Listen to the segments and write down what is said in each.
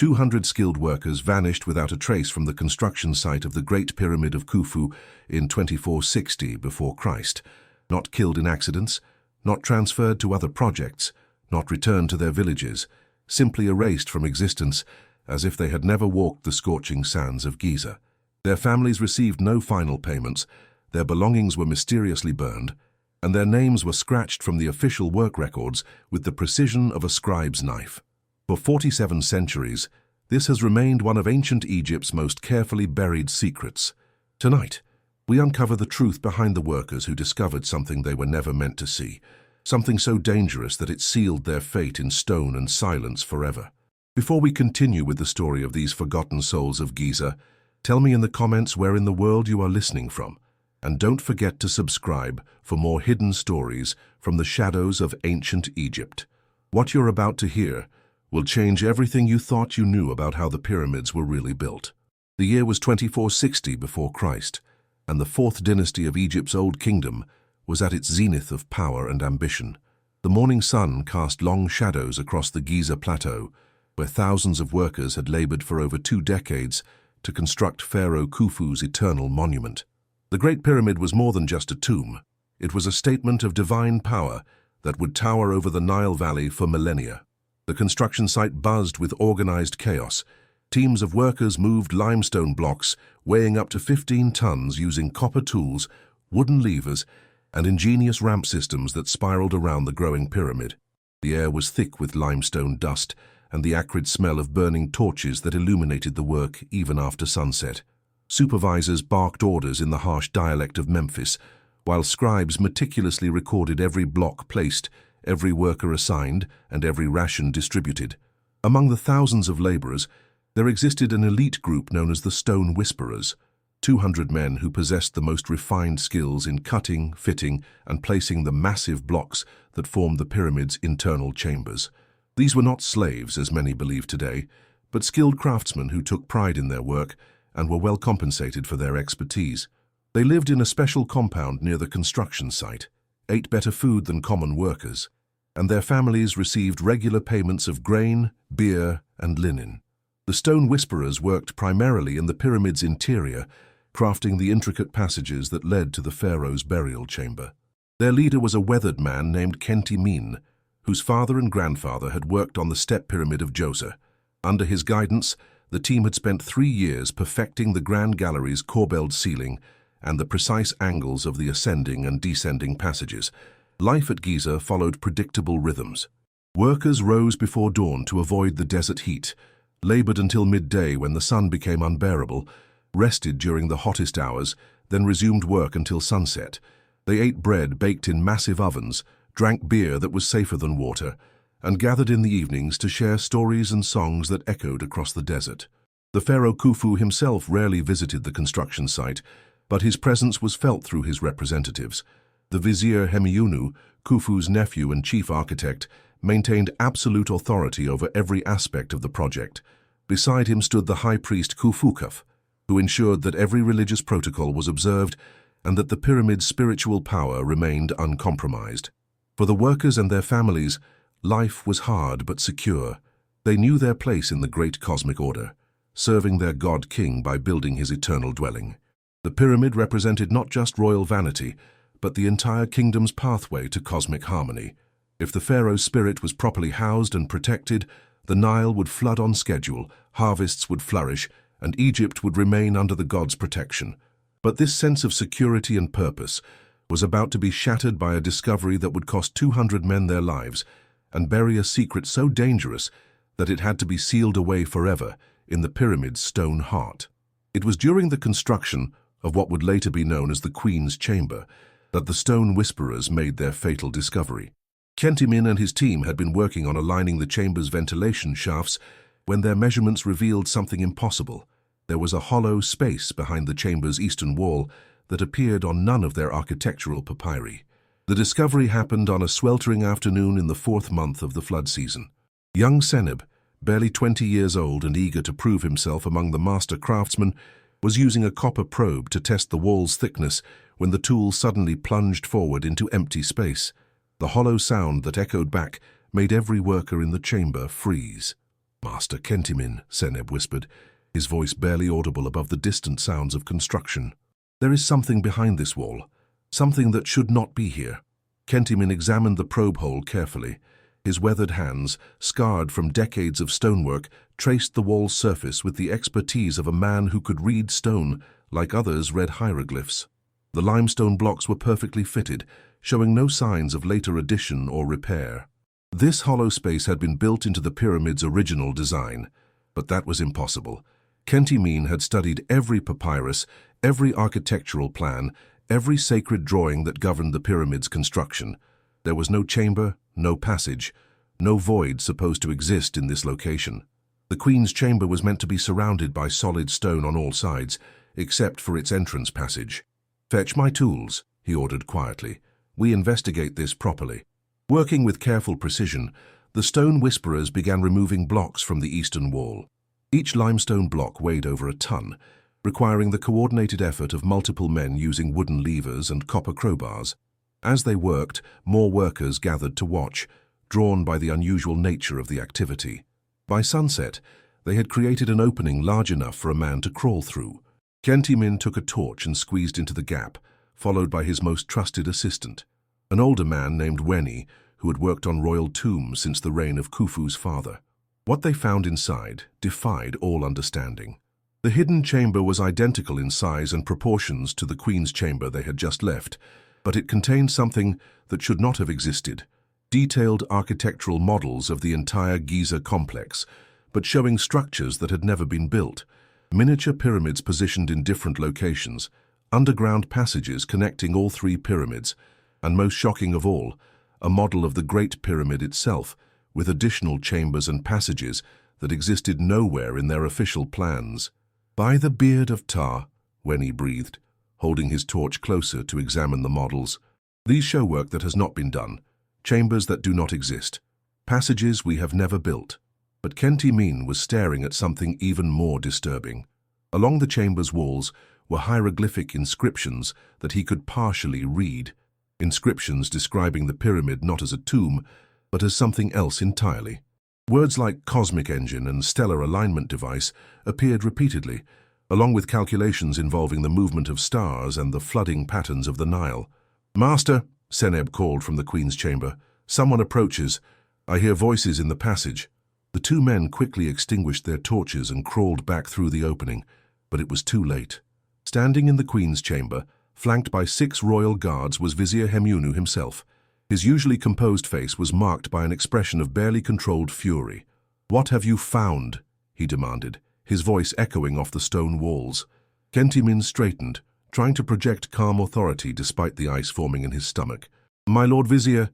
200 skilled workers vanished without a trace from the construction site of the Great Pyramid of Khufu in 2460 before Christ. Not killed in accidents, not transferred to other projects, not returned to their villages, simply erased from existence as if they had never walked the scorching sands of Giza. Their families received no final payments, their belongings were mysteriously burned, and their names were scratched from the official work records with the precision of a scribe's knife. For 47 centuries, this has remained one of ancient Egypt's most carefully buried secrets. Tonight, we uncover the truth behind the workers who discovered something they were never meant to see, something so dangerous that it sealed their fate in stone and silence forever. Before we continue with the story of these forgotten souls of Giza, tell me in the comments where in the world you are listening from. And don't forget to subscribe for more hidden stories from the shadows of ancient Egypt. What you're about to hear will change everything you thought you knew about how the pyramids were really built. The year was 2460 before Christ, and the fourth dynasty of Egypt's old kingdom was at its zenith of power and ambition. The morning sun cast long shadows across the Giza plateau, where thousands of workers had labored for over 2 decades to construct Pharaoh Khufu's eternal monument. The Great Pyramid was more than just a tomb. It was a statement of divine power that would tower over the Nile Valley for millennia. The construction site buzzed with organized chaos. Teams of workers moved limestone blocks weighing up to 15 tons using copper tools, wooden levers, and ingenious ramp systems that spiraled around the growing pyramid. The air was thick with limestone dust and the acrid smell of burning torches that illuminated the work even after sunset. Supervisors barked orders in the harsh dialect of Memphis, while scribes meticulously recorded every block placed, every worker assigned, and every ration distributed. Among the thousands of laborers, there existed an elite group known as the Stone Whisperers, 200 men who possessed the most refined skills in cutting, fitting, and placing the massive blocks that formed the pyramid's internal chambers. These were not slaves, as many believe today, but skilled craftsmen who took pride in their work and were well compensated for their expertise. They lived in a special compound near the construction site, ate better food than common workers, and their families received regular payments of grain, beer, and linen. The Stone Whisperers worked primarily in the pyramid's interior, crafting the intricate passages that led to the pharaoh's burial chamber. Their leader was a weathered man named Khenti-Min, whose father and grandfather had worked on the step pyramid of Giza. Under his guidance, the team had spent 3 years perfecting the Grand Gallery's corbelled ceiling and the precise angles of the ascending and descending passages. Life at Giza followed predictable rhythms. Workers rose before dawn to avoid the desert heat, labored until midday when the sun became unbearable, rested during the hottest hours, then resumed work until sunset. They ate bread baked in massive ovens, drank beer that was safer than water, and gathered in the evenings to share stories and songs that echoed across the desert. The pharaoh Khufu himself rarely visited the construction site, but his presence was felt through his representatives. The vizier Hemiunu, Khufu's nephew and chief architect, maintained absolute authority over every aspect of the project. Beside him stood the high priest Khufukaf, who ensured that every religious protocol was observed and that the pyramid's spiritual power remained uncompromised. For the workers and their families, life was hard but secure. They knew their place in the great cosmic order, serving their god-king by building his eternal dwelling. The pyramid represented not just royal vanity, but the entire kingdom's pathway to cosmic harmony. If the pharaoh's spirit was properly housed and protected, the Nile would flood on schedule, harvests would flourish, and Egypt would remain under the god's protection. But this sense of security and purpose was about to be shattered by a discovery that would cost 200 men their lives and bury a secret so dangerous that it had to be sealed away forever in the pyramid's stone heart. It was during the construction of what would later be known as the Queen's Chamber that the Stone Whisperers made their fatal discovery. Khenti-Min and his team had been working on aligning the chamber's ventilation shafts when their measurements revealed something impossible. There was a hollow space behind the chamber's eastern wall that appeared on none of their architectural papyri. The discovery happened on a sweltering afternoon in the 4th month of the flood season. Young Seneb, barely 20 years old and eager to prove himself among the master craftsmen, was using a copper probe to test the wall's thickness when the tool suddenly plunged forward into empty space. The hollow sound that echoed back made every worker in the chamber freeze. Master Kentimin, Seneb whispered, his voice barely audible above the distant sounds of construction. There is something behind this wall, something that should not be here. Kentimin examined the probe hole carefully. His weathered hands, scarred from decades of stonework, traced the wall's surface with the expertise of a man who could read stone, like others read hieroglyphs. The limestone blocks were perfectly fitted, showing no signs of later addition or repair. This hollow space had been built into the pyramid's original design, but that was impossible. Kentimin had studied every papyrus, every architectural plan, every sacred drawing that governed the pyramid's construction. There was no chamber, no passage, no void supposed to exist in this location. The Queen's chamber was meant to be surrounded by solid stone on all sides, except for its entrance passage. "Fetch my tools," he ordered quietly. "We investigate this properly." Working with careful precision, the stone whisperers began removing blocks from the eastern wall. Each limestone block weighed over a ton, requiring the coordinated effort of multiple men using wooden levers and copper crowbars. As they worked, more workers gathered to watch, drawn by the unusual nature of the activity. By sunset, they had created an opening large enough for a man to crawl through. Kentimin took a torch and squeezed into the gap, followed by his most trusted assistant, an older man named Weni, who had worked on royal tombs since the reign of Khufu's father. What they found inside defied all understanding. The hidden chamber was identical in size and proportions to the Queen's chamber they had just left, but it contained something that should not have existed. Detailed architectural models of the entire Giza complex, but showing structures that had never been built. Miniature pyramids positioned in different locations, underground passages connecting all three pyramids, and most shocking of all, a model of the Great Pyramid itself, with additional chambers and passages that existed nowhere in their official plans. "By the beard of Ptah," Weni breathed, holding his torch closer to examine the models. "These show work that has not been done, chambers that do not exist, passages we have never built." But Kentimin was staring at something even more disturbing. Along the chamber's walls were hieroglyphic inscriptions that he could partially read. Inscriptions describing the pyramid not as a tomb, but as something else entirely. Words like cosmic engine and stellar alignment device appeared repeatedly, along with calculations involving the movement of stars and the flooding patterns of the Nile. "Master," Seneb called from the Queen's chamber, "someone approaches. I hear voices in the passage." The two men quickly extinguished their torches and crawled back through the opening, but it was too late. Standing in the Queen's chamber, flanked by 6 royal guards, was Vizier Hemunu himself. His usually composed face was marked by an expression of barely controlled fury. "What have you found?" he demanded, his voice echoing off the stone walls. Kentimin straightened, trying to project calm authority despite the ice forming in his stomach. "My Lord Vizier,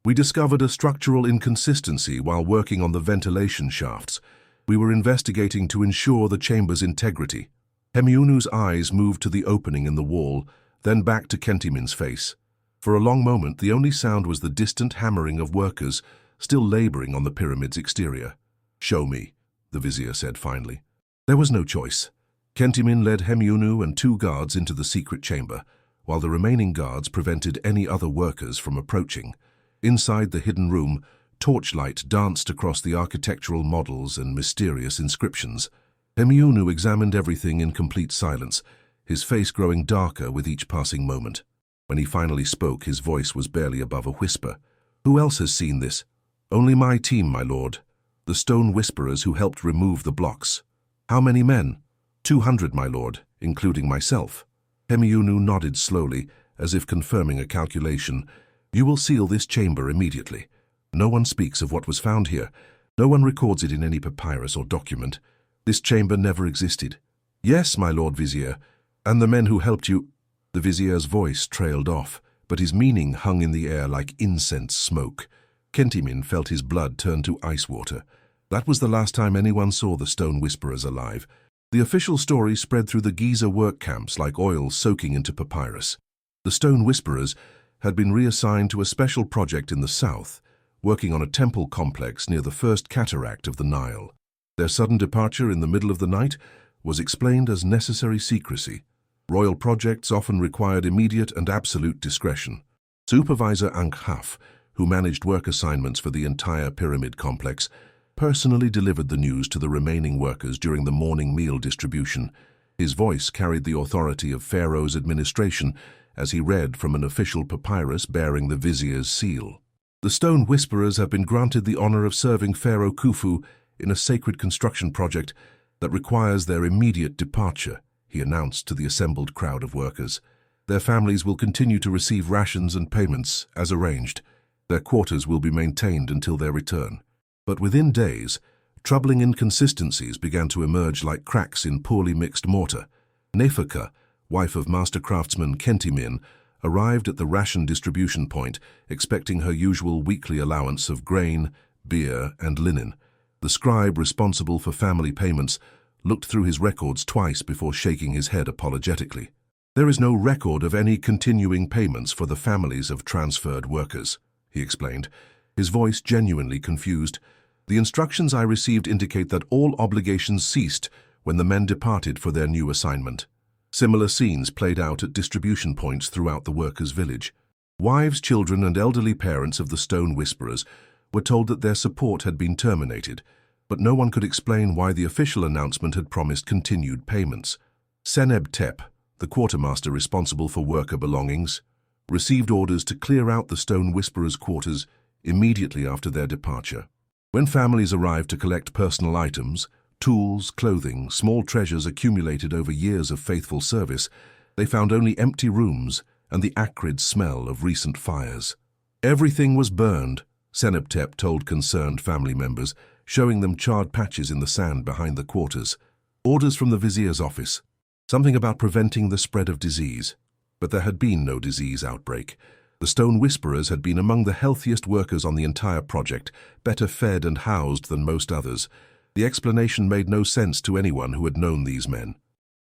we discovered a structural inconsistency while working on the ventilation shafts. We were investigating to ensure the chamber's integrity." Hemeunu's eyes moved to the opening in the wall, then back to Kentimin's face. For a long moment, the only sound was the distant hammering of workers still laboring on the pyramid's exterior. "Show me," the Vizier said finally. There was no choice. Kentimin led Hemeunu and 2 guards into the secret chamber, while the remaining guards prevented any other workers from approaching. Inside the hidden room, torchlight danced across the architectural models and mysterious inscriptions. Hemeunu examined everything in complete silence, his face growing darker with each passing moment. When he finally spoke, his voice was barely above a whisper. "Who else has seen this?" "Only my team, my lord. The stone whisperers who helped remove the blocks." "How many men?" 200, my lord, including myself." Hemeunu nodded slowly, as if confirming a calculation. "You will seal this chamber immediately. No one speaks of what was found here. No one records it in any papyrus or document. This chamber never existed." "Yes, my lord Vizier, and the men who helped you—" The Vizier's voice trailed off, but his meaning hung in the air like incense smoke. Kentimin felt his blood turn to ice water. That was the last time anyone saw the stone whisperers alive. The official story spread through the Giza work camps like oil soaking into papyrus. The stone whisperers had been reassigned to a special project in the south, working on a temple complex near the first cataract of the Nile. Their sudden departure in the middle of the night was explained as necessary secrecy. Royal projects often required immediate and absolute discretion. Supervisor Ankhaf, who managed work assignments for the entire pyramid complex, personally delivered the news to the remaining workers during the morning meal distribution. His voice carried the authority of Pharaoh's administration as he read from an official papyrus bearing the vizier's seal. The Stone Whisperers have been granted the honor of serving Pharaoh Khufu in a sacred construction project that requires their immediate departure, he announced to the assembled crowd of workers. Their families will continue to receive rations and payments, as arranged. Their quarters will be maintained until their return. But within days, troubling inconsistencies began to emerge like cracks in poorly mixed mortar. Nefaka, wife of master craftsman Kentimin, arrived at the ration distribution point, expecting her usual weekly allowance of grain, beer, and linen. The scribe responsible for family payments looked through his records twice before shaking his head apologetically. There is no record of any continuing payments for the families of transferred workers, he explained, his voice genuinely confused. The instructions I received indicate that all obligations ceased when the men departed for their new assignment. Similar scenes played out at distribution points throughout the workers' village. Wives, children, and elderly parents of the Stone Whisperers were told that their support had been terminated, but no one could explain why the official announcement had promised continued payments. Seneb Tep, the quartermaster responsible for worker belongings, received orders to clear out the Stone Whisperers' quarters immediately after their departure. When families arrived to collect personal items, tools, clothing, small treasures accumulated over years of faithful service, they found only empty rooms and the acrid smell of recent fires. Everything was burned, Senebtep told concerned family members, showing them charred patches in the sand behind the quarters. Orders from the vizier's office. Something about preventing the spread of disease. But there had been no disease outbreak. The Stone Whisperers had been among the healthiest workers on the entire project, better fed and housed than most others. The explanation made no sense to anyone who had known these men.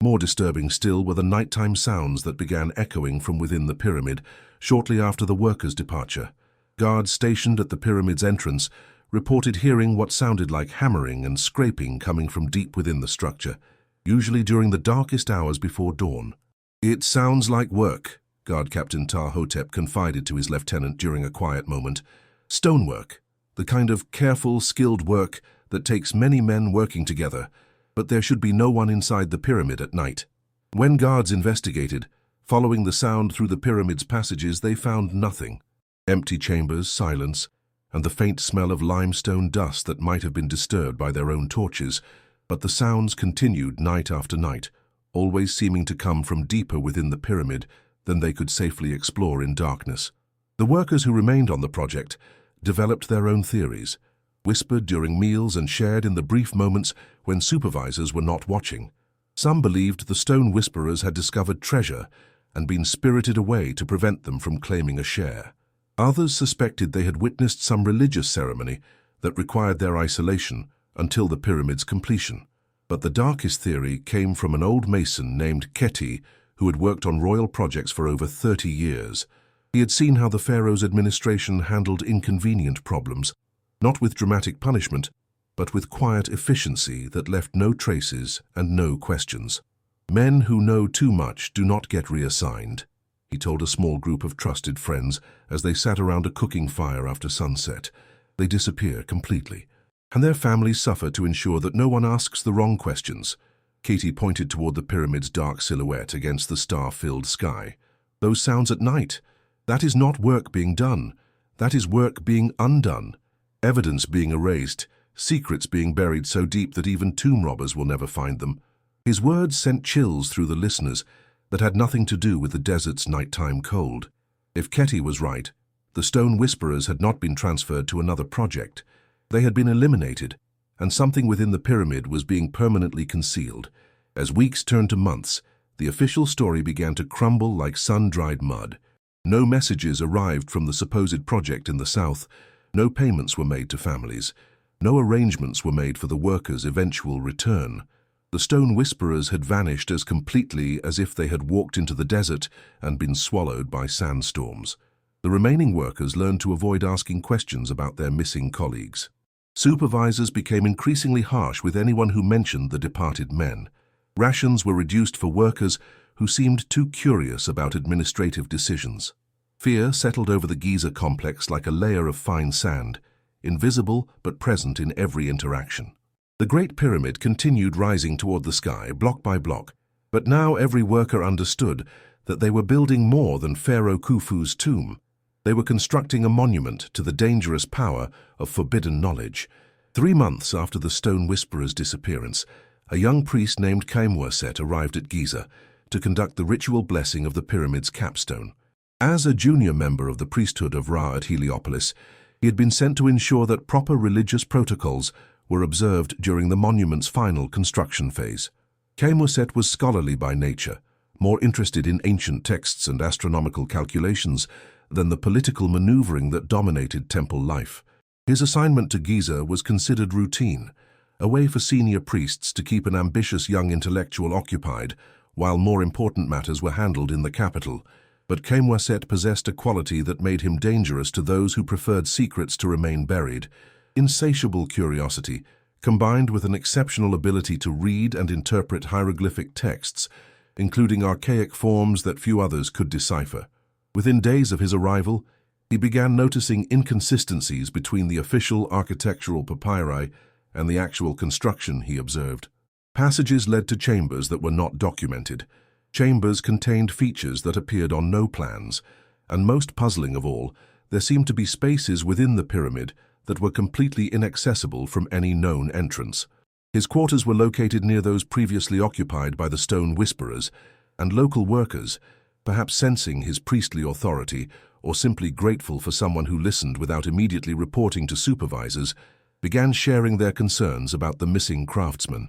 More disturbing still were the nighttime sounds that began echoing from within the pyramid shortly after the workers' departure. Guards stationed at the pyramid's entrance reported hearing what sounded like hammering and scraping coming from deep within the structure, usually during the darkest hours before dawn. "It sounds like work," Guard Captain Tar-Hotep confided to his lieutenant during a quiet moment. "Stonework, the kind of careful, skilled work that takes many men working together, but there should be no one inside the pyramid at night." When guards investigated, following the sound through the pyramid's passages, they found nothing. Empty chambers, silence, and the faint smell of limestone dust that might have been disturbed by their own torches, but the sounds continued night after night, always seeming to come from deeper within the pyramid than they could safely explore in darkness. The workers who remained on the project developed their own theories, whispered during meals and shared in the brief moments when supervisors were not watching. Some believed the Stone Whisperers had discovered treasure and been spirited away to prevent them from claiming a share. Others suspected they had witnessed some religious ceremony that required their isolation until the pyramid's completion. But the darkest theory came from an old mason named Keti, who had worked on royal projects for over 30 years. He had seen how the pharaoh's administration handled inconvenient problems, not with dramatic punishment, but with quiet efficiency that left no traces and no questions. "Men who know too much do not get reassigned," he told a small group of trusted friends as they sat around a cooking fire after sunset. "They disappear completely, and their families suffer to ensure that no one asks the wrong questions." Katie pointed toward the pyramid's dark silhouette against the star-filled sky. "Those sounds at night, that is not work being done. That is work being undone. Evidence being erased, secrets being buried so deep that even tomb robbers will never find them." His words sent chills through the listeners that had nothing to do with the desert's nighttime cold. If Keti was right, the Stone Whisperers had not been transferred to another project. They had been eliminated, and something within the pyramid was being permanently concealed. As weeks turned to months, the official story began to crumble like sun-dried mud. No messages arrived from the supposed project in the south. No payments were made to families. No arrangements were made for the workers' eventual return. The Stone Whisperers had vanished as completely as if they had walked into the desert and been swallowed by sandstorms. The remaining workers learned to avoid asking questions about their missing colleagues. Supervisors became increasingly harsh with anyone who mentioned the departed men. Rations were reduced for workers who seemed too curious about administrative decisions. Fear settled over the Giza complex like a layer of fine sand. invisible but present in every interaction. The Great Pyramid continued rising toward the sky, block by block, but now every worker understood that they were building more than Pharaoh Khufu's tomb. They were constructing a monument to the dangerous power of forbidden knowledge. 3 months after the Stone Whisperer's disappearance, a young priest named Khemwaset arrived at Giza to conduct the ritual blessing of the pyramid's capstone. As a junior member of the priesthood of Ra at Heliopolis, he had been sent to ensure that proper religious protocols were observed during the monument's final construction phase. Khemwaset was scholarly by nature, more interested in ancient texts and astronomical calculations than the political maneuvering that dominated temple life. His assignment to Giza was considered routine, a way for senior priests to keep an ambitious young intellectual occupied while more important matters were handled in the capital. But Khemwaset possessed a quality that made him dangerous to those who preferred secrets to remain buried. Insatiable curiosity, combined with an exceptional ability to read and interpret hieroglyphic texts, including archaic forms that few others could decipher. Within days of his arrival, he began noticing inconsistencies between the official architectural papyri and the actual construction he observed. Passages led to chambers that were not documented. Chambers contained features that appeared on no plans, and most puzzling of all, there seemed to be spaces within the pyramid that were completely inaccessible from any known entrance. His quarters were located near those previously occupied by the Stone Whisperers, and local workers, perhaps sensing his priestly authority or simply grateful for someone who listened without immediately reporting to supervisors, began sharing their concerns about the missing craftsman.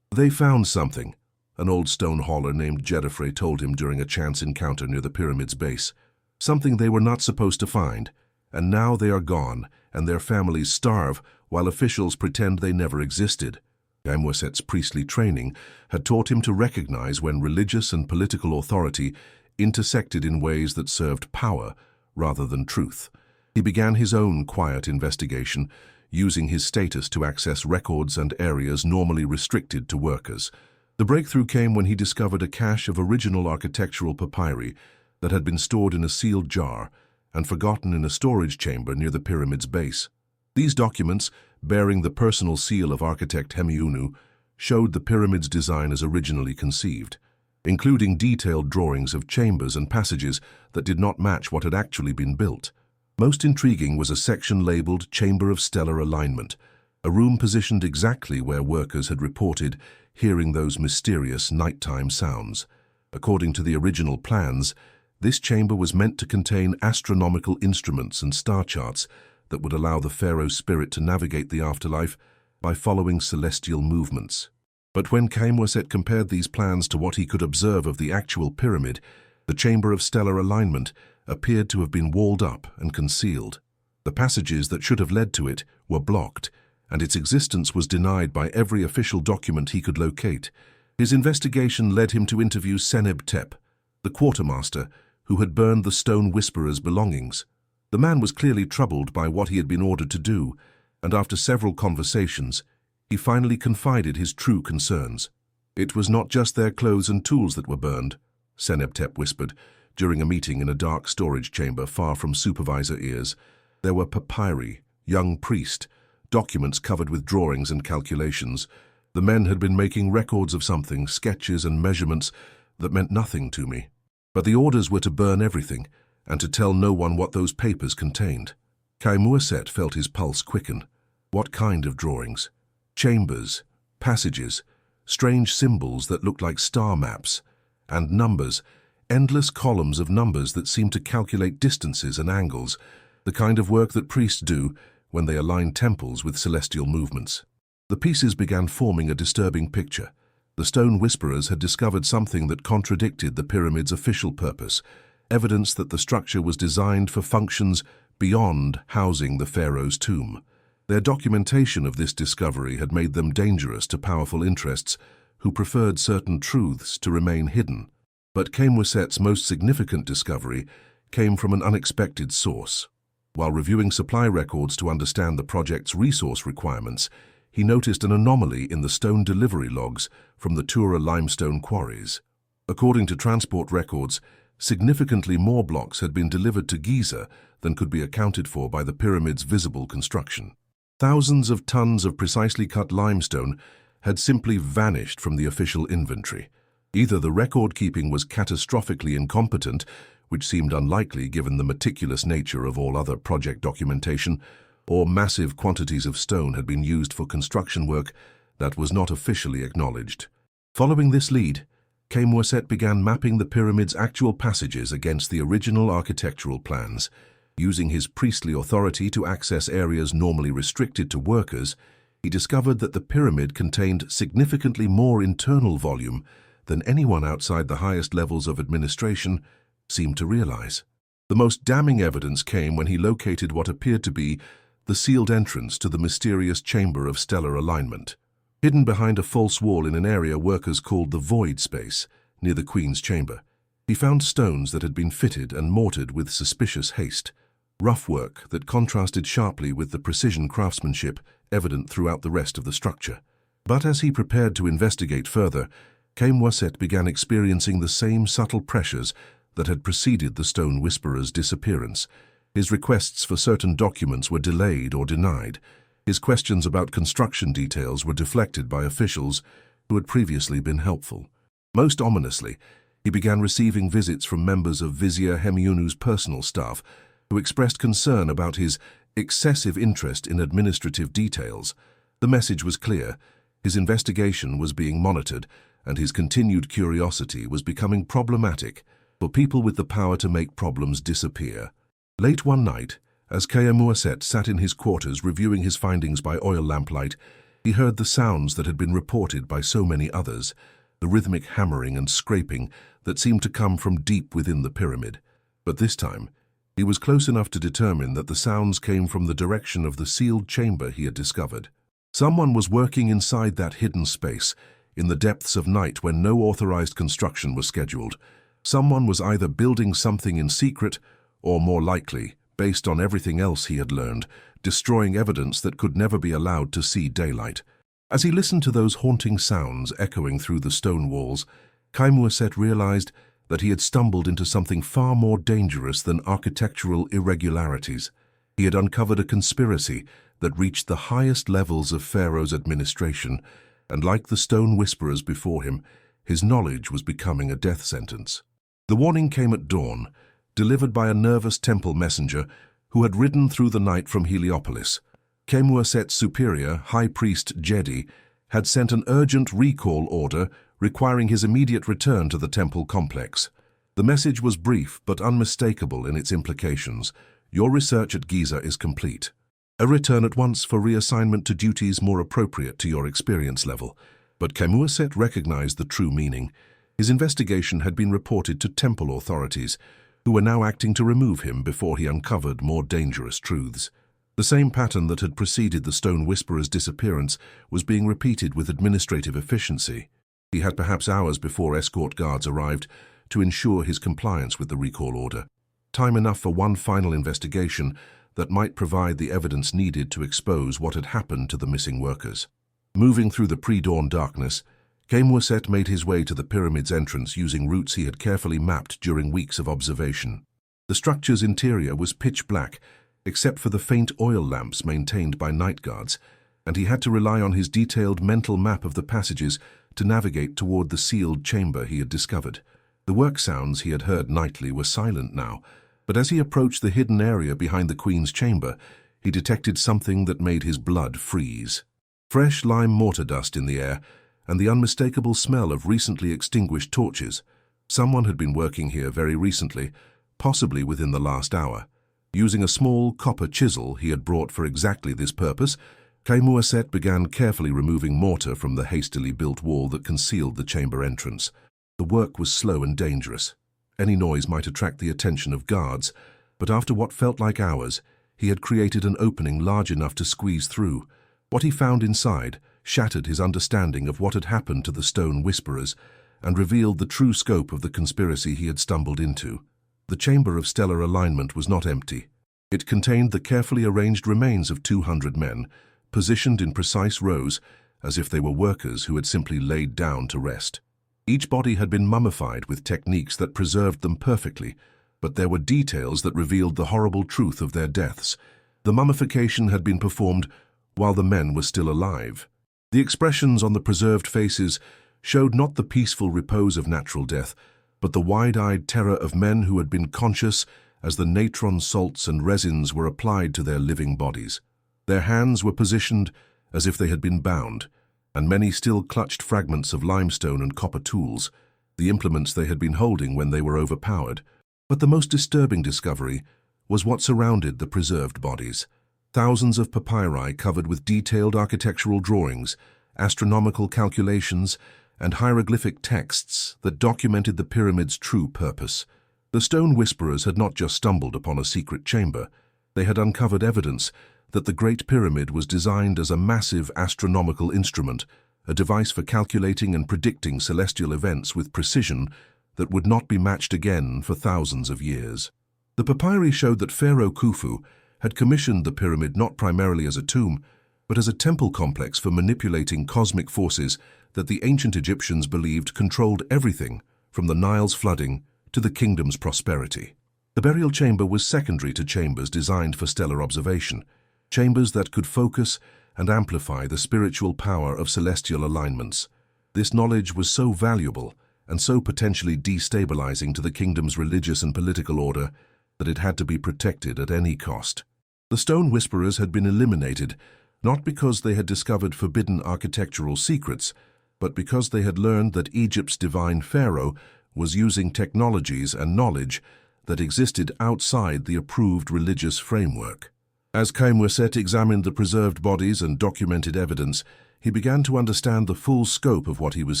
They found something, an old stone hauler named Jedefre told him during a chance encounter near the pyramid's base. Something they were not supposed to find, and now they are gone, and their families starve while officials pretend they never existed. Khemwaset's priestly training had taught him to recognize when religious and political authority intersected in ways that served power rather than truth. He began his own quiet investigation, using his status to access records and areas normally restricted to workers. The breakthrough came when he discovered a cache of original architectural papyri that had been stored in a sealed jar and forgotten in a storage chamber near the pyramid's base. These documents, bearing the personal seal of architect Hemiunu, showed the pyramid's design as originally conceived, including detailed drawings of chambers and passages that did not match what had actually been built. Most intriguing was a section labeled Chamber of Stellar Alignment, a room positioned exactly where workers had reported hearing those mysterious nighttime sounds. According to the original plans, this chamber was meant to contain astronomical instruments and star charts that would allow the pharaoh's spirit to navigate the afterlife by following celestial movements. But when Khemwaset compared these plans to what he could observe of the actual pyramid, the Chamber of Stellar Alignment appeared to have been walled up and concealed. The passages that should have led to it were blocked, and its existence was denied by every official document he could locate. His investigation led him to interview Seneb-Tep, the quartermaster who had burned the Stone Whisperer's belongings. The man was clearly troubled by what he had been ordered to do, and after several conversations, he finally confided his true concerns. It was not just their clothes and tools that were burned, Seneb-Tep whispered, during a meeting in a dark storage chamber far from supervisor ears. There were papyri, young priest, documents covered with drawings and calculations. The men had been making records of something, sketches and measurements that meant nothing to me. But the orders were to burn everything, and to tell no one what those papers contained. Khemwaset felt his pulse quicken. What kind of drawings? Chambers, passages, strange symbols that looked like star maps, and numbers, endless columns of numbers that seemed to calculate distances and angles, the kind of work that priests do when they align temples with celestial movements. The pieces began forming a disturbing picture. The Stone Whisperers had discovered something that contradicted the pyramid's official purpose, evidence that the structure was designed for functions beyond housing the pharaoh's tomb. Their documentation of this discovery had made them dangerous to powerful interests who preferred certain truths to remain hidden. But Khemwaset's most significant discovery came from an unexpected source. While reviewing supply records to understand the project's resource requirements, he noticed an anomaly in the stone delivery logs from the Tura limestone quarries. According to transport records, significantly more blocks had been delivered to Giza than could be accounted for by the pyramid's visible construction. Thousands of tons of precisely cut limestone had simply vanished from the official inventory. Either the record-keeping was catastrophically incompetent, which seemed unlikely given the meticulous nature of all other project documentation, or massive quantities of stone had been used for construction work that was not officially acknowledged. Following this lead, Khemouset began mapping the pyramid's actual passages against the original architectural plans. Using his priestly authority to access areas normally restricted to workers, he discovered that the pyramid contained significantly more internal volume than anyone outside the highest levels of administration seemed to realize. The most damning evidence came when he located what appeared to be the sealed entrance to the mysterious chamber of stellar alignment. Hidden behind a false wall in an area workers called the void space, near the Queen's chamber, he found stones that had been fitted and mortared with suspicious haste. Rough work that contrasted sharply with the precision craftsmanship evident throughout the rest of the structure. But as he prepared to investigate further, Khemouset began experiencing the same subtle pressures that had preceded the Stone Whisperer's disappearance. His requests for certain documents were delayed or denied. His questions about construction details were deflected by officials who had previously been helpful. Most ominously, he began receiving visits from members of Vizier Hemiunu's personal staff, who expressed concern about his excessive interest in administrative details. The message was clear. His investigation was being monitored, and his continued curiosity was becoming problematic for people with the power to make problems disappear. Late one night, as Khemouset sat in his quarters reviewing his findings by oil lamplight, he heard the sounds that had been reported by so many others, the rhythmic hammering and scraping that seemed to come from deep within the pyramid. But this time, he was close enough to determine that the sounds came from the direction of the sealed chamber he had discovered. Someone was working inside that hidden space, in the depths of night when no authorized construction was scheduled. Someone was either building something in secret, or more likely, based on everything else he had learned, destroying evidence that could never be allowed to see daylight. As he listened to those haunting sounds echoing through the stone walls, Khemouset realized that he had stumbled into something far more dangerous than architectural irregularities. He had uncovered a conspiracy that reached the highest levels of Pharaoh's administration, and like the stone whisperers before him, his knowledge was becoming a death sentence. The warning came at dawn, delivered by a nervous temple messenger who had ridden through the night from Heliopolis. Khemouset's superior, High Priest Jedi, had sent an urgent recall order requiring his immediate return to the temple complex. The message was brief but unmistakable in its implications. Your research at Giza is complete. A return at once for reassignment to duties more appropriate to your experience level. But Khemouset recognized the true meaning. His investigation had been reported to temple authorities, who were now acting to remove him before he uncovered more dangerous truths. The same pattern that had preceded the Stone Whisperer's disappearance was being repeated with administrative efficiency. He had perhaps hours before escort guards arrived to ensure his compliance with the recall order. Time enough for one final investigation that might provide the evidence needed to expose what had happened to the missing workers. Moving through the pre-dawn darkness, Khemouset made his way to the pyramid's entrance using routes he had carefully mapped during weeks of observation. The structure's interior was pitch black, except for the faint oil lamps maintained by night guards, and he had to rely on his detailed mental map of the passages to navigate toward the sealed chamber he had discovered. The work sounds he had heard nightly were silent now, but as he approached the hidden area behind the Queen's chamber, he detected something that made his blood freeze. Fresh lime mortar dust in the air, and the unmistakable smell of recently extinguished torches. Someone had been working here very recently, possibly within the last hour. Using a small copper chisel he had brought for exactly this purpose, Khemouset began carefully removing mortar from the hastily built wall that concealed the chamber entrance. The work was slow and dangerous. Any noise might attract the attention of guards, but after what felt like hours, he had created an opening large enough to squeeze through. What he found inside shattered his understanding of what had happened to the Stone Whisperers and revealed the true scope of the conspiracy he had stumbled into. The chamber of stellar alignment was not empty. It contained the carefully arranged remains of 200 men, positioned in precise rows, as if they were workers who had simply laid down to rest. Each body had been mummified with techniques that preserved them perfectly, but there were details that revealed the horrible truth of their deaths. The mummification had been performed while the men were still alive. The expressions on the preserved faces showed not the peaceful repose of natural death, but the wide-eyed terror of men who had been conscious as the natron salts and resins were applied to their living bodies. Their hands were positioned as if they had been bound, and many still clutched fragments of limestone and copper tools, the implements they had been holding when they were overpowered. But the most disturbing discovery was what surrounded the preserved bodies. Thousands of papyri covered with detailed architectural drawings, astronomical calculations, and hieroglyphic texts that documented the pyramid's true purpose. The stone whisperers had not just stumbled upon a secret chamber. They had uncovered evidence that the Great Pyramid was designed as a massive astronomical instrument, a device for calculating and predicting celestial events with precision that would not be matched again for thousands of years. The papyri showed that Pharaoh Khufu had commissioned the pyramid not primarily as a tomb, but as a temple complex for manipulating cosmic forces that the ancient Egyptians believed controlled everything from the Nile's flooding to the kingdom's prosperity. The burial chamber was secondary to chambers designed for stellar observation, chambers that could focus and amplify the spiritual power of celestial alignments. This knowledge was so valuable and so potentially destabilizing to the kingdom's religious and political order that it had to be protected at any cost. The stone whisperers had been eliminated not because they had discovered forbidden architectural secrets, but because they had learned that Egypt's divine pharaoh was using technologies and knowledge that existed outside the approved religious framework. As Khemweset examined the preserved bodies and documented evidence, he began to understand the full scope of what he was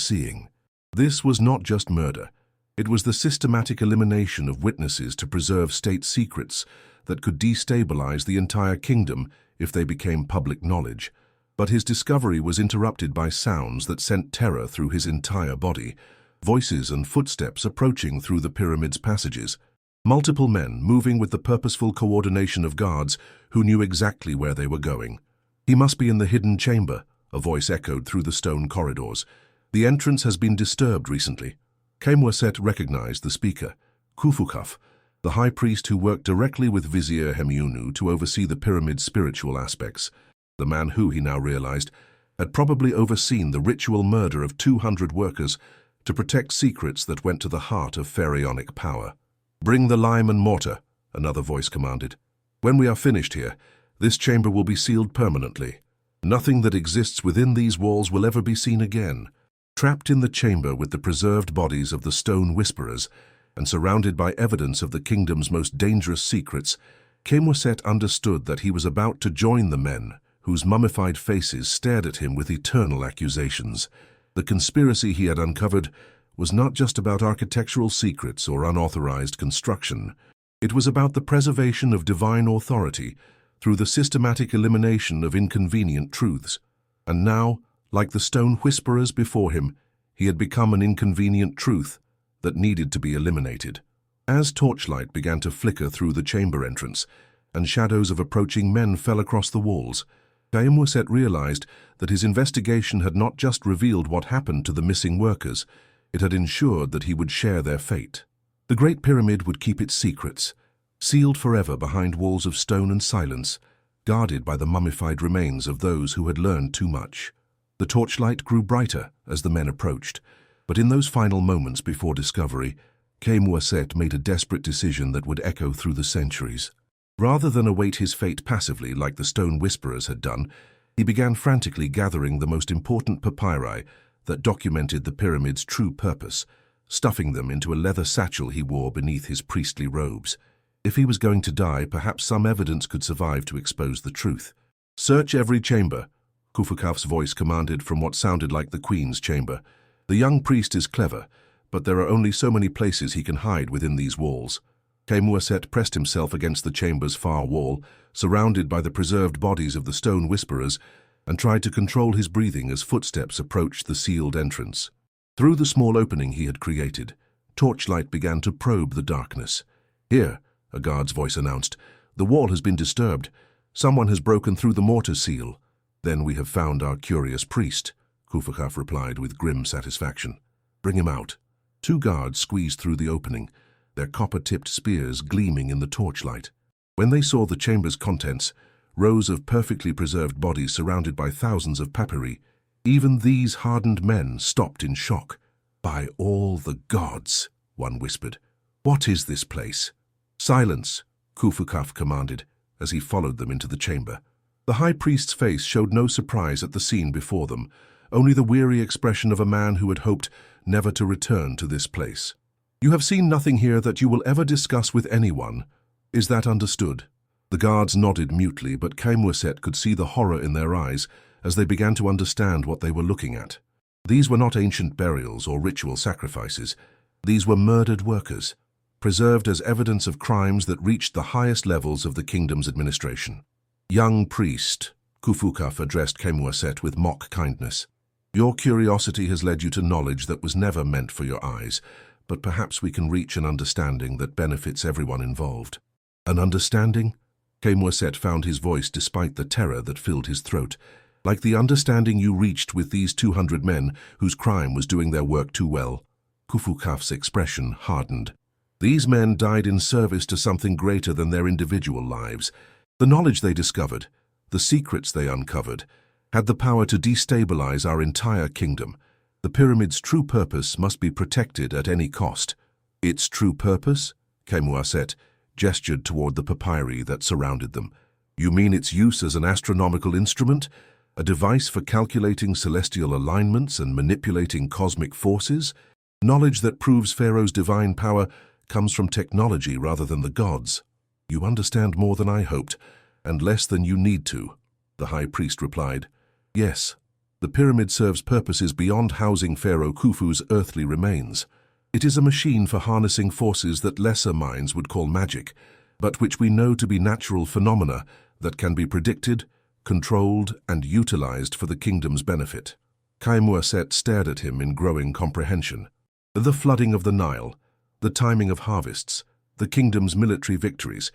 seeing. This was not just murder. It was the systematic elimination of witnesses to preserve state secrets that could destabilize the entire kingdom if they became public knowledge. But his discovery was interrupted by sounds that sent terror through his entire body, voices and footsteps approaching through the pyramid's passages. Multiple men moving with the purposeful coordination of guards who knew exactly where they were going. "He must be in the hidden chamber," a voice echoed through the stone corridors. "The entrance has been disturbed recently." Khemweset recognized the speaker, Khufukaf, the high priest who worked directly with Vizier Hemiunu to oversee the pyramid's spiritual aspects. The man who, he now realized, had probably overseen the ritual murder of 200 workers to protect secrets that went to the heart of pharaonic power. "Bring the lime and mortar," another voice commanded. "When we are finished here, this chamber will be sealed permanently. Nothing that exists within these walls will ever be seen again." Trapped in the chamber with the preserved bodies of the stone whisperers and surrounded by evidence of the kingdom's most dangerous secrets, Khemweset understood that he was about to join the men whose mummified faces stared at him with eternal accusations. The conspiracy he had uncovered was not just about architectural secrets or unauthorized construction. It was about the preservation of divine authority through the systematic elimination of inconvenient truths. And now, like the stone whisperers before him, he had become an inconvenient truth that needed to be eliminated. As torchlight began to flicker through the chamber entrance and shadows of approaching men fell across the walls, Khemweset realized that his investigation had not just revealed what happened to the missing workers, it had ensured that he would share their fate. The Great Pyramid would keep its secrets, sealed forever behind walls of stone and silence, guarded by the mummified remains of those who had learned too much. The torchlight grew brighter as the men approached, but in those final moments before discovery, Khemweset made a desperate decision that would echo through the centuries. Rather than await his fate passively like the stone whisperers had done, he began frantically gathering the most important papyri that documented the pyramid's true purpose, stuffing them into a leather satchel he wore beneath his priestly robes. If he was going to die, perhaps some evidence could survive to expose the truth. "Search every chamber," Khufukaf's voice commanded from what sounded like the queen's chamber. "The young priest is clever, but there are only so many places he can hide within these walls." Khemweset pressed himself against the chamber's far wall, surrounded by the preserved bodies of the stone whisperers, and tried to control his breathing as footsteps approached the sealed entrance. Through the small opening he had created, torchlight began to probe the darkness. "Here," a guard's voice announced, "the wall has been disturbed. Someone has broken through the mortar seal." "Then we have found our curious priest," Khufukaf replied with grim satisfaction. "Bring him out." Two guards squeezed through the opening, their copper-tipped spears gleaming in the torchlight. When they saw the chamber's contents, rows of perfectly preserved bodies surrounded by thousands of papyri. Even these hardened men stopped in shock. "By all the gods," one whispered. "What is this place?" "Silence," Khufu commanded, as he followed them into the chamber. The high priest's face showed no surprise at the scene before them, only the weary expression of a man who had hoped never to return to this place. "You have seen nothing here that you will ever discuss with anyone. Is that understood?" The guards nodded mutely, but Khemwaset could see the horror in their eyes as they began to understand what they were looking at. These were not ancient burials or ritual sacrifices. These were murdered workers, preserved as evidence of crimes that reached the highest levels of the kingdom's administration. "Young priest," Khufu addressed Khemwaset with mock kindness, "your curiosity has led you to knowledge that was never meant for your eyes, but perhaps we can reach an understanding that benefits everyone involved." "An understanding?" Khemwaset found his voice despite the terror that filled his throat. "Like the understanding you reached with these 200 men whose crime was doing their work too well." Khufukaf's expression hardened. These men died in service to something greater than their individual lives. The knowledge they discovered, the secrets they uncovered, had the power to destabilize our entire kingdom. The pyramid's true purpose must be protected at any cost. "Its true purpose?" Khemwaset gestured toward the papyri that surrounded them. "You mean its use as an astronomical instrument? A device for calculating celestial alignments and manipulating cosmic forces? Knowledge that proves Pharaoh's divine power comes from technology rather than the gods." "You understand more than I hoped, and less than you need to," the high priest replied. "Yes, the pyramid serves purposes beyond housing Pharaoh Khufu's earthly remains. It is a machine for harnessing forces that lesser minds would call magic, but which we know to be natural phenomena that can be predicted, controlled, and utilized for the kingdom's benefit." Khemwaset stared at him in growing comprehension. The flooding of the Nile, the timing of harvests, the kingdom's military victories,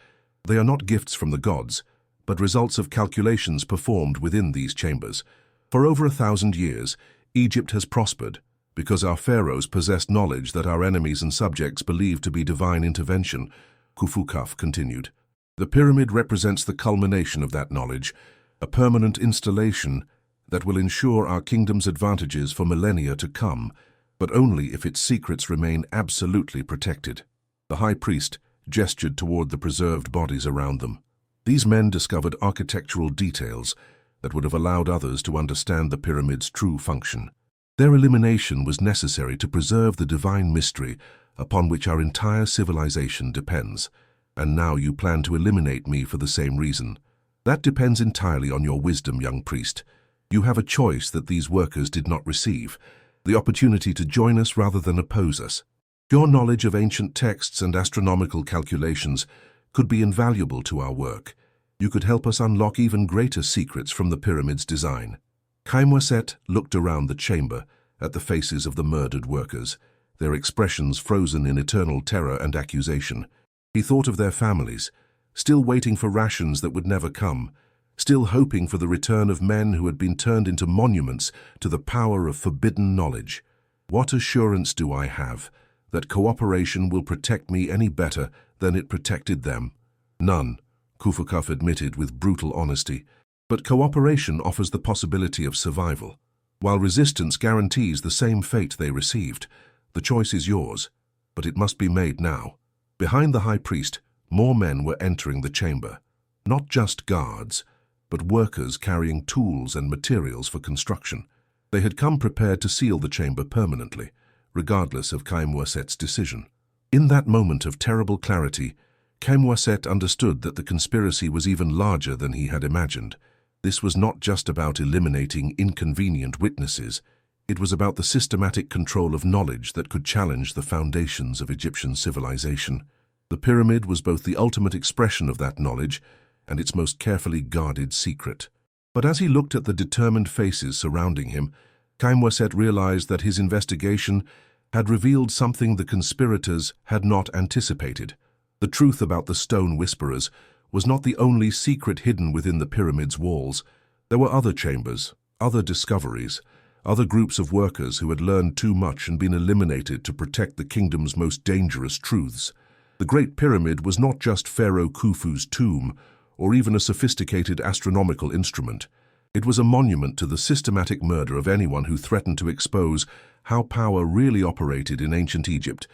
they are not gifts from the gods, but results of calculations performed within these chambers. For over 1,000 years, Egypt has prospered because our pharaohs possessed knowledge that our enemies and subjects believed to be divine intervention, Khufu continued. The pyramid represents the culmination of that knowledge, a permanent installation that will ensure our kingdom's advantages for millennia to come, but only if its secrets remain absolutely protected. The high priest gestured toward the preserved bodies around them. These men discovered architectural details that would have allowed others to understand the pyramid's true function. Their elimination was necessary to preserve the divine mystery upon which our entire civilization depends. And now you plan to eliminate me for the same reason. That depends entirely on your wisdom, young priest. You have a choice that these workers did not receive, the opportunity to join us rather than oppose us. Your knowledge of ancient texts and astronomical calculations could be invaluable to our work. You could help us unlock even greater secrets from the pyramid's design. Khemwaset looked around the chamber at the faces of the murdered workers, their expressions frozen in eternal terror and accusation. He thought of their families, still waiting for rations that would never come, still hoping for the return of men who had been turned into monuments to the power of forbidden knowledge. What assurance do I have that cooperation will protect me any better than it protected them? None, Khufu admitted with brutal honesty. But cooperation offers the possibility of survival, while resistance guarantees the same fate they received. The choice is yours, but it must be made now. Behind the high priest, more men were entering the chamber. Not just guards, but workers carrying tools and materials for construction. They had come prepared to seal the chamber permanently, regardless of Khemwaset's decision. In that moment of terrible clarity, Khemwaset understood that the conspiracy was even larger than he had imagined. This was not just about eliminating inconvenient witnesses. It was about the systematic control of knowledge that could challenge the foundations of Egyptian civilization. The pyramid was both the ultimate expression of that knowledge and its most carefully guarded secret. But as he looked at the determined faces surrounding him, Khemwaset realized that his investigation had revealed something the conspirators had not anticipated. The truth about the stone whisperers was not the only secret hidden within the pyramid's walls. There were other chambers, other discoveries, other groups of workers who had learned too much and been eliminated to protect the kingdom's most dangerous truths. The Great Pyramid was not just Pharaoh Khufu's tomb or even a sophisticated astronomical instrument. It was a monument to the systematic murder of anyone who threatened to expose how power really operated in ancient Egypt,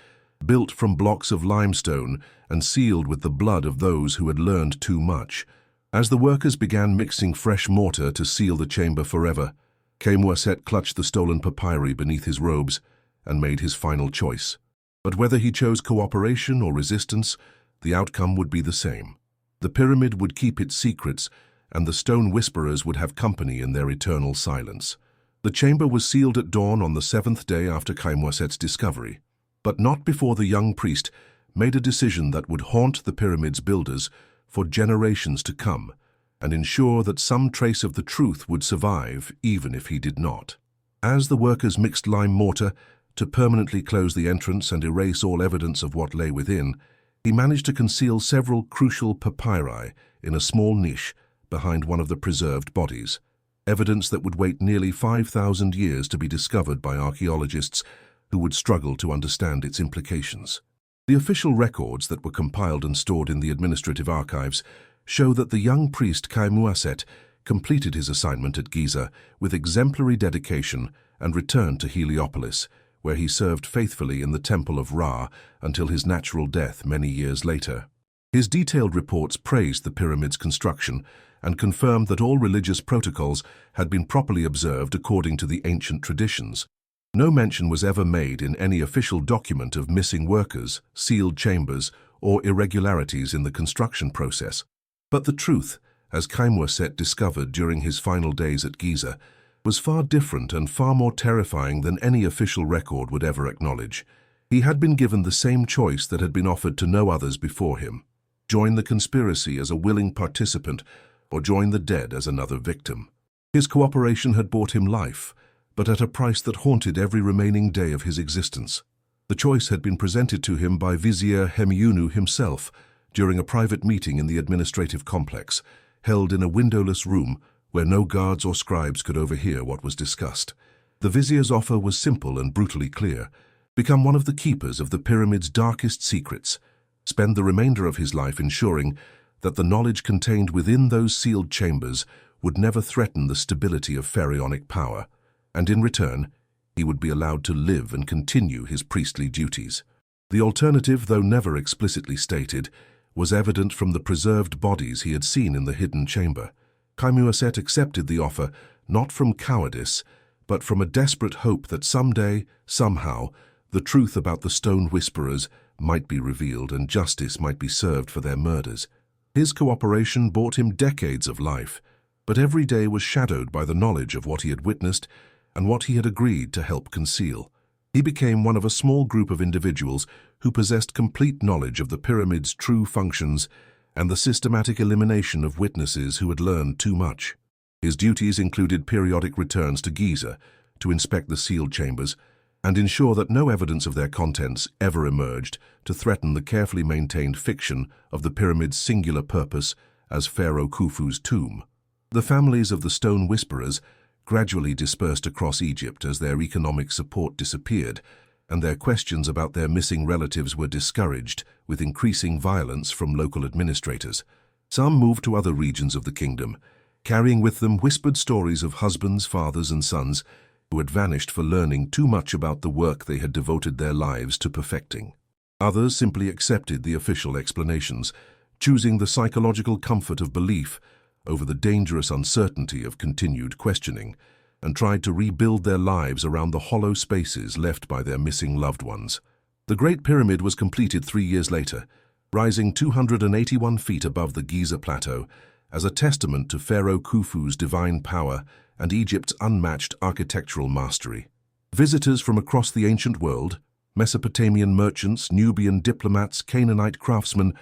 built from blocks of limestone and sealed with the blood of those who had learned too much. As the workers began mixing fresh mortar to seal the chamber forever, Khemouaset clutched the stolen papyri beneath his robes and made his final choice. But whether he chose cooperation or resistance, the outcome would be the same. The pyramid would keep its secrets, and the stone whisperers would have company in their eternal silence. The chamber was sealed at dawn on the 7th day after Khemouaset's discovery, but not before the young priest made a decision that would haunt the pyramid's builders for generations to come, and ensure that some trace of the truth would survive even if he did not. As the workers mixed lime mortar to permanently close the entrance and erase all evidence of what lay within, he managed to conceal several crucial papyri in a small niche behind one of the preserved bodies, evidence that would wait nearly 5,000 years to be discovered by archaeologists who would struggle to understand its implications. The official records that were compiled and stored in the administrative archives show that the young priest Khemouaset completed his assignment at Giza with exemplary dedication and returned to Heliopolis, where he served faithfully in the Temple of Ra until his natural death many years later. His detailed reports praised the pyramid's construction and confirmed that all religious protocols had been properly observed according to the ancient traditions. No mention was ever made in any official document of missing workers, sealed chambers, or irregularities in the construction process. But the truth, as Khemouaset discovered during his final days at Giza, was far different and far more terrifying than any official record would ever acknowledge. He had been given the same choice that had been offered to no others before him: join the conspiracy as a willing participant, or join the dead as another victim. His cooperation had bought him life, but at a price that haunted every remaining day of his existence. The choice had been presented to him by Vizier Hemiunu himself during a private meeting in the administrative complex, held in a windowless room where no guards or scribes could overhear what was discussed. The vizier's offer was simple and brutally clear: become one of the keepers of the pyramid's darkest secrets, spend the remainder of his life ensuring that the knowledge contained within those sealed chambers would never threaten the stability of pharaonic power, and in return, he would be allowed to live and continue his priestly duties. The alternative, though never explicitly stated, was evident from the preserved bodies he had seen in the hidden chamber. Khemouaset accepted the offer not from cowardice, but from a desperate hope that someday, somehow, the truth about the stone whisperers might be revealed and justice might be served for their murders. His cooperation bought him decades of life, but every day was shadowed by the knowledge of what he had witnessed and what he had agreed to help conceal. He became one of a small group of individuals who possessed complete knowledge of the pyramid's true functions and the systematic elimination of witnesses who had learned too much. His duties included periodic returns to Giza to inspect the sealed chambers and ensure that no evidence of their contents ever emerged to threaten the carefully maintained fiction of the pyramid's singular purpose as Pharaoh Khufu's tomb. The families of the stone whisperers gradually dispersed across Egypt as their economic support disappeared, and their questions about their missing relatives were discouraged with increasing violence from local administrators. Some moved to other regions of the kingdom, carrying with them whispered stories of husbands, fathers, and sons who had vanished for learning too much about the work they had devoted their lives to perfecting. Others simply accepted the official explanations, choosing the psychological comfort of belief over the dangerous uncertainty of continued questioning, and tried to rebuild their lives around the hollow spaces left by their missing loved ones. The Great Pyramid was completed 3 years later, rising 281 feet above the Giza Plateau, as a testament to Pharaoh Khufu's divine power and Egypt's unmatched architectural mastery. Visitors from across the ancient world, Mesopotamian merchants, Nubian diplomats, Canaanite craftsmen,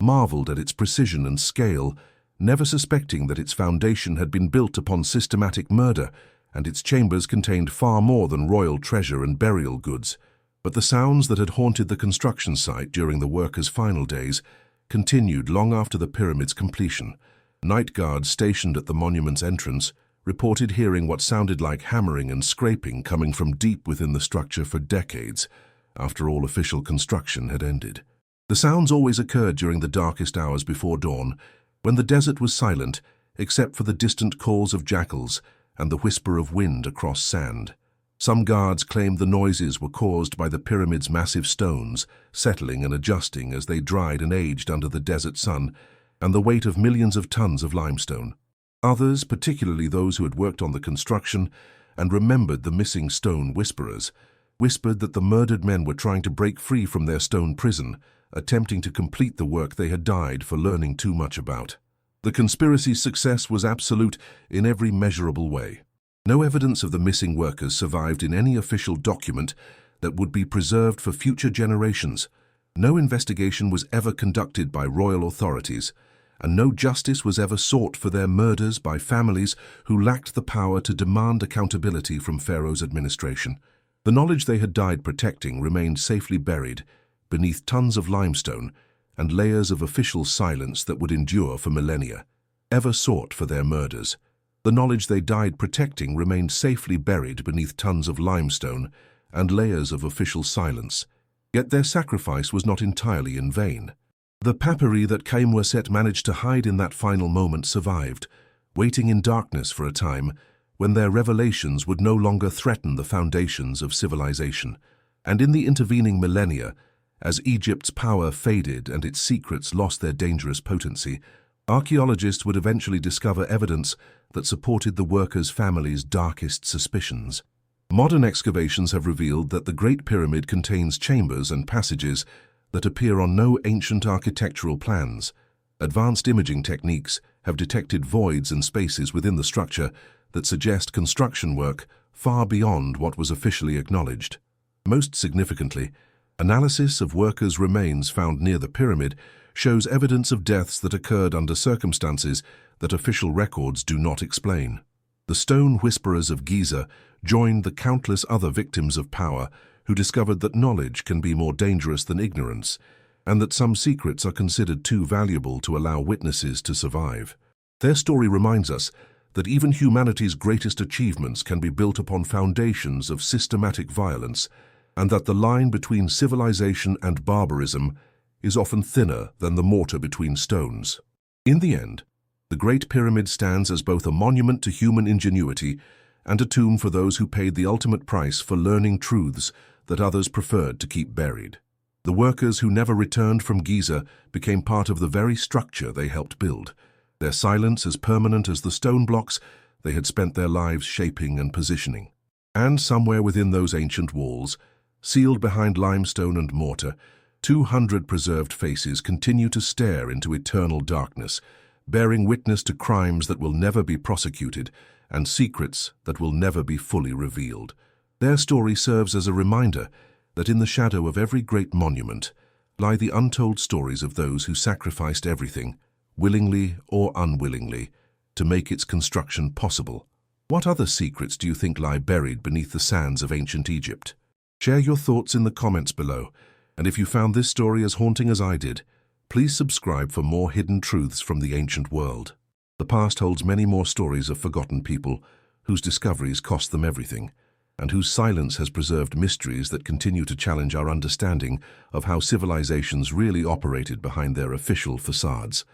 marveled at its precision and scale, never suspecting that its foundation had been built upon systematic murder, and its chambers contained far more than royal treasure and burial goods. But the sounds that had haunted the construction site during the workers' final days continued long after the pyramid's completion. Night guards stationed at the monument's entrance reported hearing what sounded like hammering and scraping coming from deep within the structure for decades, after all official construction had ended. The sounds always occurred during the darkest hours before dawn, when the desert was silent except for the distant calls of jackals and the whisper of wind across sand. Some guards claimed the noises were caused by the pyramid's massive stones, settling and adjusting as they dried and aged under the desert sun and the weight of millions of tons of limestone. Others, particularly those who had worked on the construction and remembered the missing stone whisperers, whispered that the murdered men were trying to break free from their stone prison, attempting to complete the work they had died for learning too much about. The conspiracy's success was absolute in every measurable way. No evidence of the missing workers survived in any official document that would be preserved for future generations. No investigation was ever conducted by royal authorities, and no justice was ever sought for their murders by families who lacked the power to demand accountability from Pharaoh's administration. The knowledge they had died protecting remained safely buried beneath tons of limestone and layers of official silence that would endure for millennia. Ever sought for their murders, the knowledge they died protecting remained safely buried beneath tons of limestone and layers of official silence. Yet their sacrifice was not entirely in vain. The papyri that Khaimwerset managed to hide in that final moment survived, waiting in darkness for a time when their revelations would no longer threaten the foundations of civilization. And in the intervening millennia, as Egypt's power faded and its secrets lost their dangerous potency, archaeologists would eventually discover evidence that supported the workers' families' darkest suspicions. Modern excavations have revealed that the Great Pyramid contains chambers and passages that appear on no ancient architectural plans. Advanced imaging techniques have detected voids and spaces within the structure that suggest construction work far beyond what was officially acknowledged. Most significantly, analysis of workers' remains found near the pyramid shows evidence of deaths that occurred under circumstances that official records do not explain. The stone whisperers of Giza joined the countless other victims of power who discovered that knowledge can be more dangerous than ignorance, and that some secrets are considered too valuable to allow witnesses to survive. Their story reminds us that even humanity's greatest achievements can be built upon foundations of systematic violence, and that the line between civilization and barbarism is often thinner than the mortar between stones. In the end, the Great Pyramid stands as both a monument to human ingenuity and a tomb for those who paid the ultimate price for learning truths that others preferred to keep buried. The workers who never returned from Giza became part of the very structure they helped build, their silence as permanent as the stone blocks they had spent their lives shaping and positioning. And somewhere within those ancient walls, sealed behind limestone and mortar, 200 preserved faces continue to stare into eternal darkness, bearing witness to crimes that will never be prosecuted and secrets that will never be fully revealed. Their story serves as a reminder that in the shadow of every great monument lie the untold stories of those who sacrificed everything, willingly or unwillingly, to make its construction possible. What other secrets do you think lie buried beneath the sands of ancient Egypt? Share your thoughts in the comments below, and if you found this story as haunting as I did, please subscribe for more hidden truths from the ancient world. The past holds many more stories of forgotten people whose discoveries cost them everything, and whose silence has preserved mysteries that continue to challenge our understanding of how civilizations really operated behind their official facades.